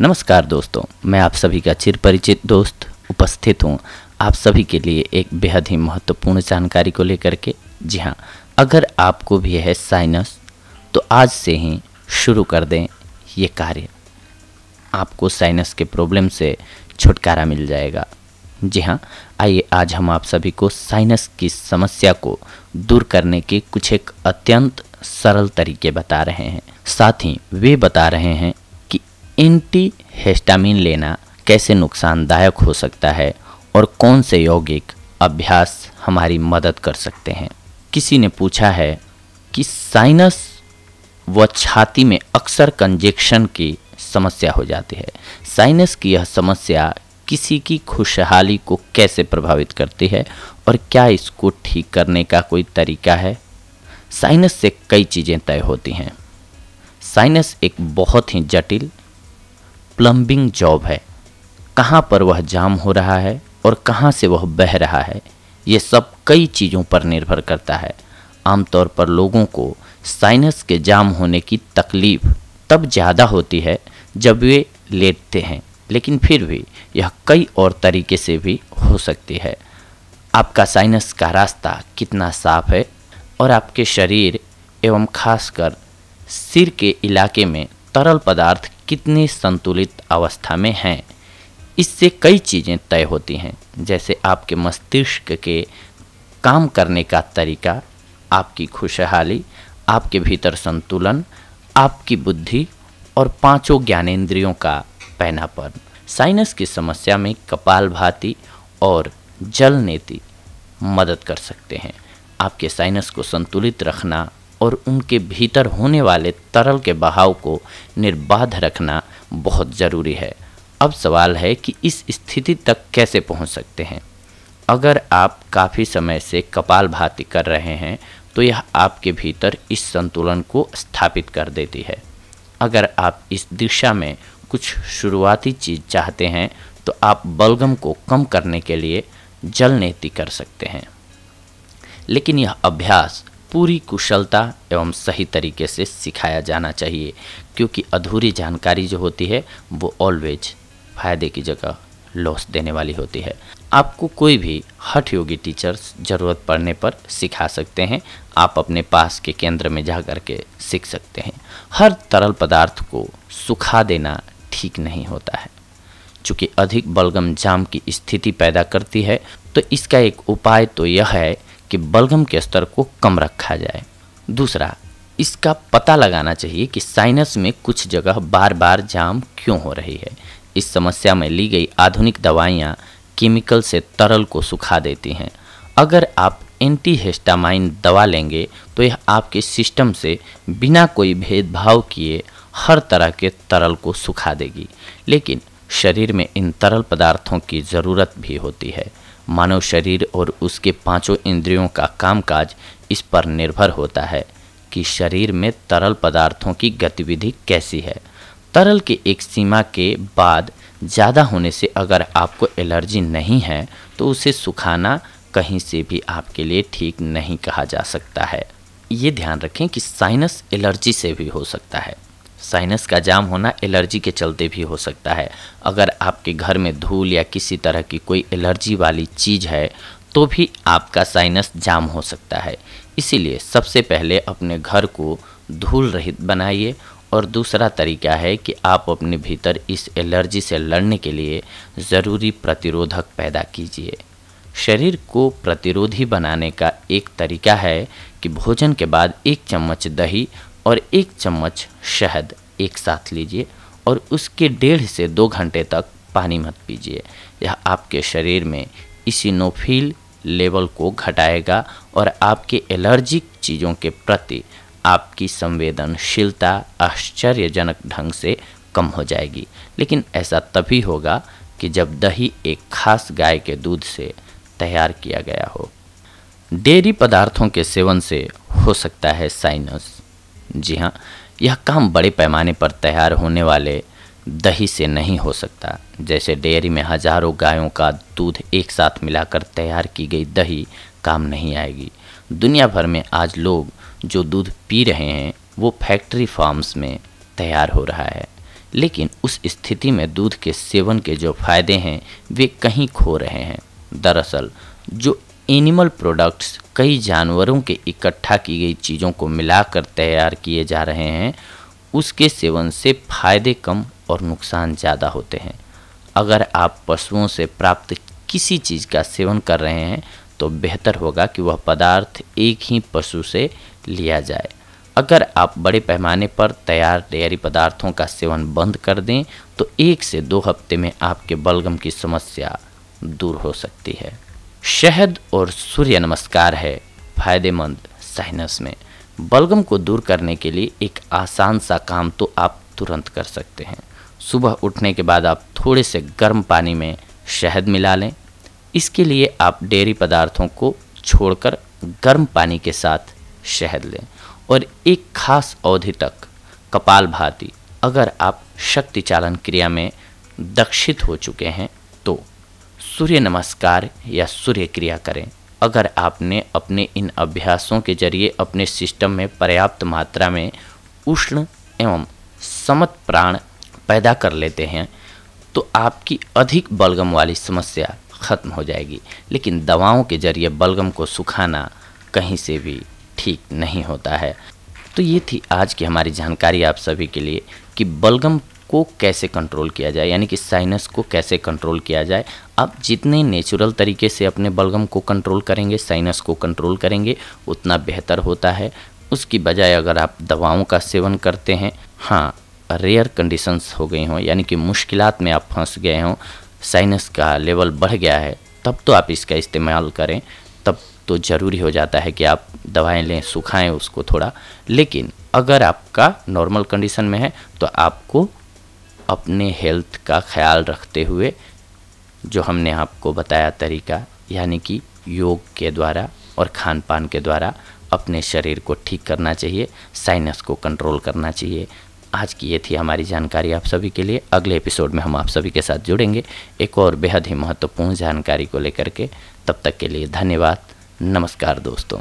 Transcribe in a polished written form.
नमस्कार दोस्तों, मैं आप सभी का चिर परिचित दोस्त उपस्थित हूँ आप सभी के लिए एक बेहद ही महत्वपूर्ण जानकारी को लेकर के। जी हाँ, अगर आपको भी है साइनस तो आज से ही शुरू कर दें ये कार्य, आपको साइनस के प्रॉब्लम से छुटकारा मिल जाएगा। जी हाँ, आइए आज हम आप सभी को साइनस की समस्या को दूर करने के कुछ एक अत्यंत सरल तरीके बता रहे हैं। साथ ही वे बता रहे हैं कि एंटी हिस्टामिन लेना कैसे नुकसानदायक हो सकता है और कौन से यौगिक अभ्यास हमारी मदद कर सकते हैं। किसी ने पूछा है कि साइनस व छाती में अक्सर कंजेक्शन की समस्या हो जाती है। साइनस की यह समस्या किसी की खुशहाली को कैसे प्रभावित करती है और क्या इसको ठीक करने का कोई तरीका है। साइनस से कई चीज़ें तय होती हैं। साइनस एक बहुत ही जटिल प्लम्बिंग जॉब है। कहाँ पर वह जाम हो रहा है और कहाँ से वह बह रहा है, ये सब कई चीज़ों पर निर्भर करता है। आमतौर पर लोगों को साइनस के जाम होने की तकलीफ तब ज़्यादा होती है जब वे लेटते हैं, लेकिन फिर भी यह कई और तरीके से भी हो सकती है। आपका साइनस का रास्ता कितना साफ है और आपके शरीर एवं खासकर सिर के इलाके में तरल पदार्थ कितनी संतुलित अवस्था में हैं, इससे कई चीज़ें तय होती हैं, जैसे आपके मस्तिष्क के काम करने का तरीका, आपकी खुशहाली, आपके भीतर संतुलन, आपकी बुद्धि और पांचों ज्ञानेंद्रियों का पैनापन। साइनस की समस्या में कपालभाति और जल नेति मदद कर सकते हैं। आपके साइनस को संतुलित रखना और उनके भीतर होने वाले तरल के बहाव को निर्बाध रखना बहुत ज़रूरी है। अब सवाल है कि इस स्थिति तक कैसे पहुंच सकते हैं। अगर आप काफ़ी समय से कपालभाति कर रहे हैं तो यह आपके भीतर इस संतुलन को स्थापित कर देती है। अगर आप इस दिशा में कुछ शुरुआती चीज़ चाहते हैं तो आप बलगम को कम करने के लिए जल नेति कर सकते हैं, लेकिन यह अभ्यास पूरी कुशलता एवं सही तरीके से सिखाया जाना चाहिए, क्योंकि अधूरी जानकारी जो होती है वो ऑलवेज फायदे की जगह लॉस देने वाली होती है। आपको कोई भी हठ योगी टीचर्स ज़रूरत पड़ने पर सिखा सकते हैं। आप अपने पास के केंद्र में जा कर के सीख सकते हैं। हर तरल पदार्थ को सुखा देना ठीक नहीं होता है। चूँकि अधिक बलगम जाम की स्थिति पैदा करती है, तो इसका एक उपाय तो यह है कि बलगम के स्तर को कम रखा जाए। दूसरा, इसका पता लगाना चाहिए कि साइनस में कुछ जगह बार बार जाम क्यों हो रही है। इस समस्या में ली गई आधुनिक दवाइयाँ केमिकल से तरल को सुखा देती हैं। अगर आप एंटीहिस्टामाइन दवा लेंगे तो यह आपके सिस्टम से बिना कोई भेदभाव किए हर तरह के तरल को सुखा देगी, लेकिन शरीर में इन तरल पदार्थों की ज़रूरत भी होती है। मानव शरीर और उसके पांचों इंद्रियों का कामकाज इस पर निर्भर होता है कि शरीर में तरल पदार्थों की गतिविधि कैसी है। तरल की एक सीमा के बाद ज़्यादा होने से अगर आपको एलर्जी नहीं है तो उसे सुखाना कहीं से भी आपके लिए ठीक नहीं कहा जा सकता है। ये ध्यान रखें कि साइनस एलर्जी से भी हो सकता है। साइनस का जाम होना एलर्जी के चलते भी हो सकता है। अगर आपके घर में धूल या किसी तरह की कोई एलर्जी वाली चीज़ है तो भी आपका साइनस जाम हो सकता है। इसीलिए सबसे पहले अपने घर को धूल रहित बनाइए और दूसरा तरीका है कि आप अपने भीतर इस एलर्जी से लड़ने के लिए ज़रूरी प्रतिरोधक पैदा कीजिए। शरीर को प्रतिरोधी बनाने का एक तरीका है कि भोजन के बाद 1 चम्मच दही और 1 चम्मच शहद एक साथ लीजिए और उसके 1.5 से 2 घंटे तक पानी मत पीजिए। यह आपके शरीर में इसिनोफिल लेवल को घटाएगा और आपके एलर्जिक चीज़ों के प्रति आपकी संवेदनशीलता आश्चर्यजनक ढंग से कम हो जाएगी। लेकिन ऐसा तभी होगा कि जब दही एक खास गाय के दूध से तैयार किया गया हो। डेयरी पदार्थों के सेवन से हो सकता है साइनस। जी हाँ, यह काम बड़े पैमाने पर तैयार होने वाले दही से नहीं हो सकता। जैसे डेयरी में हजारों गायों का दूध एक साथ मिलाकर तैयार की गई दही काम नहीं आएगी। दुनिया भर में आज लोग जो दूध पी रहे हैं वो फैक्ट्री फार्म्स में तैयार हो रहा है, लेकिन उस स्थिति में दूध के सेवन के जो फायदे हैं वे कहीं खो रहे हैं। दरअसल जो एनिमल प्रोडक्ट्स कई जानवरों के इकट्ठा की गई चीज़ों को मिलाकर तैयार किए जा रहे हैं, उसके सेवन से फायदे कम और नुकसान ज़्यादा होते हैं। अगर आप पशुओं से प्राप्त किसी चीज़ का सेवन कर रहे हैं तो बेहतर होगा कि वह पदार्थ एक ही पशु से लिया जाए। अगर आप बड़े पैमाने पर तैयार डेयरी पदार्थों का सेवन बंद कर दें तो 1 से 2 हफ्ते में आपके बलगम की समस्या दूर हो सकती है। शहद और सूर्य नमस्कार है फायदेमंद साइनस में। बलगम को दूर करने के लिए एक आसान सा काम तो आप तुरंत कर सकते हैं। सुबह उठने के बाद आप थोड़े से गर्म पानी में शहद मिला लें। इसके लिए आप डेयरी पदार्थों को छोड़कर गर्म पानी के साथ शहद लें और एक खास अवधि तक कपालभाति, अगर आप शक्ति चालन क्रिया में दक्षित हो चुके हैं तो सूर्य नमस्कार या सूर्य क्रिया करें। अगर आपने अपने इन अभ्यासों के जरिए अपने सिस्टम में पर्याप्त मात्रा में उष्ण एवं समत प्राण पैदा कर लेते हैं तो आपकी अधिक बलगम वाली समस्या खत्म हो जाएगी। लेकिन दवाओं के जरिए बलगम को सुखाना कहीं से भी ठीक नहीं होता है। तो ये थी आज की हमारी जानकारी आप सभी के लिए कि बलगम को कैसे कंट्रोल किया जाए, यानी कि साइनस को कैसे कंट्रोल किया जाए। आप जितने नेचुरल तरीके से अपने बलगम को कंट्रोल करेंगे, साइनस को कंट्रोल करेंगे, उतना बेहतर होता है। उसकी बजाय अगर आप दवाओं का सेवन करते हैं, हाँ रेयर कंडीशंस हो गई हों, यानी कि मुश्किलात में आप फंस गए हों, साइनस का लेवल बढ़ गया है, तब तो आप इसका इस्तेमाल करें। तब तो ज़रूरी हो जाता है कि आप दवाएं लें, सुखाएं उसको थोड़ा। लेकिन अगर आपका नॉर्मल कंडीशन में है तो आपको अपने हेल्थ का ख्याल रखते हुए जो हमने आपको बताया तरीका, यानी कि योग के द्वारा और खान पान के द्वारा अपने शरीर को ठीक करना चाहिए, साइनस को कंट्रोल करना चाहिए। आज की ये थी हमारी जानकारी आप सभी के लिए। अगले एपिसोड में हम आप सभी के साथ जुड़ेंगे एक और बेहद ही महत्वपूर्ण जानकारी को लेकर के। तब तक के लिए धन्यवाद। नमस्कार दोस्तों।